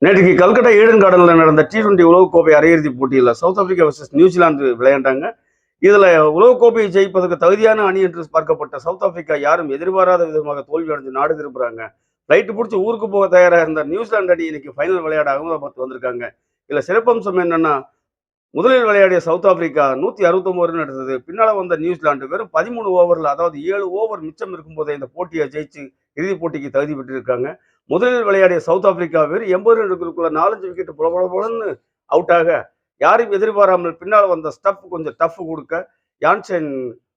நேற்றுக்கு கல்கட்டா ஈடன் கார்டனில் நடந்த T20 உலகக்கோப்பை அரையிறுதிப் போட்டியில் சவுத் ஆப்பிரிக்கா வர்சஸ் நியூசிலாந்து விளையாண்டாங்க. இதுல உலகக்கோப்பையை ஜெயிப்பதற்கு தகுதியான அணி என்று பார்க்கப்பட்ட சவுத் ஆப்பிரிக்கா யாரும் எதிர்பாராத விதமாக தோல்வி அடைஞ்சு நாடு திரும்புறாங்க. ஃப்ளைட் பிடிச்சி ஊருக்கு போக தயாரா இருந்த நியூசிலாந்து அணி இன்னைக்கு ஃபைனல் விளையாட அகமதாபாத் வந்திருக்காங்க. இதுல சிறப்பம்சம் என்னன்னா, முதலில் விளையாடிய சவுத் ஆப்பிரிக்கா 169 ரன் எடுத்தது. பின்னால வந்த நியூசிலாந்து வெறும் 13 ஓவர்ல, அதாவது 7 ஓவர் மிச்சம் இருக்கும்போதே இந்த போட்டியை ஜெயிச்சு இறுதிப் போட்டிக்கு தகுதி பெற்றிருக்காங்க. முதலில் விளையாடிய சவுத் ஆப்பிரிக்கா வெறும் 80 ரன் எடுக்கிறதுக்குள்ள 4-5 விக்கெட் புலன்னு அவுட் ஆக, யாரும் எதிர்பாராமல் பின்னால் வந்த ஸ்டப் கொஞ்சம் டஃப் கொடுக்க, யான்சன்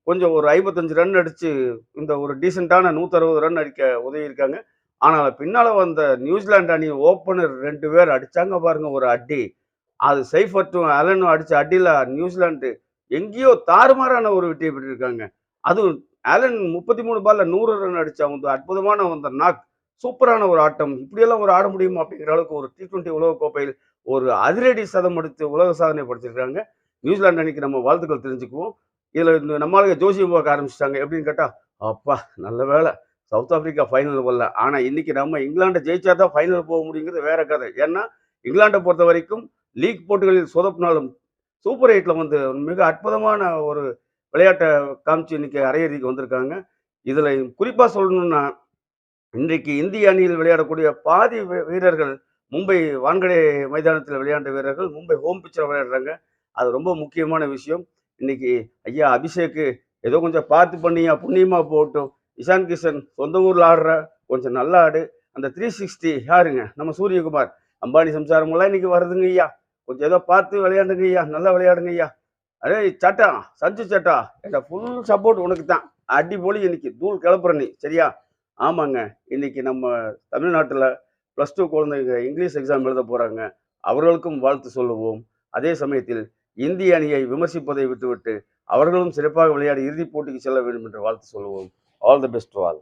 கொஞ்சம் ஒரு 55 ரன் அடிச்சு இந்த ஒரு டீசெண்டான 160 ரன் அடிக்க உதவி இருக்காங்க. ஆனால் பின்னால வந்த நியூசிலாந்து அணி ஓப்பனர் 2 பேர் அடிச்சாங்க பாருங்க ஒரு அடி. அது சைஃபர்ட்டும் அலனும் அடிச்ச அடியில நியூசிலாந்து எங்கேயோ தாறுமாறான ஒரு வெற்றியை பெற்றிருக்காங்க. அதுவும் அலன் 33 பால்ல 100 ரன் அடிச்ச வந்து அற்புதமான அந்த நாக், சூப்பரான ஒரு ஆட்டம். இப்படியெல்லாம் ஒரு ஆட முடியுமா அப்படிங்கிற அளவுக்கு ஒரு T20 உலகக்கோப்பையில் ஒரு அதிரடி சதம் அடித்து உலக சாதனை படைச்சிருக்காங்க. நியூசிலாந்து அணிக்கு நம்ம வாழ்த்துக்கள் தெரிஞ்சுக்குவோம். இதுல இந்த நம்மளுக்கு ஜோசியம் பார்க்க ஆரம்பிச்சிட்டாங்க. எப்படின்னு கேட்டா, அப்பா நல்ல வேலை சவுத் ஆப்பிரிக்கா ஃபைனல் வரல. ஆனா இன்னைக்கு நம்ம இங்கிலாண்டை ஜெயிச்சா தான் ஃபைனல் போக முடியுங்கிறது வேற கதை. ஏன்னா இங்கிலாண்டை பொறுத்த வரைக்கும் லீக் போட்டிகளில் சொதப்பினாலும் சூப்பர் எயிட்ல வந்து மிக அற்புதமான ஒரு விளையாட்டை காமிச்சு இன்னைக்கு அரையிறுதிக்கு வந்திருக்காங்க. இதுல குறிப்பா சொல்லணும்னா, இன்றைக்கு இந்திய அணியில் விளையாடக்கூடிய பாதி வீரர்கள் மும்பை வான்கடே மைதானத்தில் விளையாண்ட வீரர்கள் மும்பை ஹோம் பிச்சில் விளையாடுறாங்க. அது ரொம்ப முக்கியமான விஷயம். இன்னைக்கு ஐயா அபிஷேக் ஏதோ கொஞ்சம் பார்த்து பண்ணியா புண்ணியமா போகட்டும். இஷான் கிஷன் சொந்த ஊர்ல ஆடுற, கொஞ்சம் நல்லா ஆடு. அந்த 360 யாருங்க நம்ம சூரியகுமார், அம்பானி சம்சாரமெல்லாம் இன்னைக்கு வருதுங்க ஐயா. கொஞ்சம் ஏதோ பார்த்து விளையாடுங்க ஐயா, நல்லா விளையாடுங்க ஐயா. அடே சட்டா, சஞ்சு சட்டா, என்ற ஃபுல் சப்போர்ட் உனக்கு தான். அடிப்பொலி, இன்னைக்கு தூள் கிளப்புற நீ சரியா. ஆமாங்க, இன்னைக்கு நம்ம தமிழ்நாட்டில் +2 குழந்தைங்க இங்கிலீஷ் எக்ஸாம் எழுத போறாங்க. அவர்களுக்கும் வாழ்த்து சொல்லுவோம். அதே சமயத்தில் இந்திய அணியை விமர்சிப்பதை விட்டுவிட்டு அவர்களும் சிறப்பாக விளையாடி இறுதிப் போட்டிக்கு செல்ல வேண்டும் என்று வாழ்த்து சொல்லுவோம். All the best to all.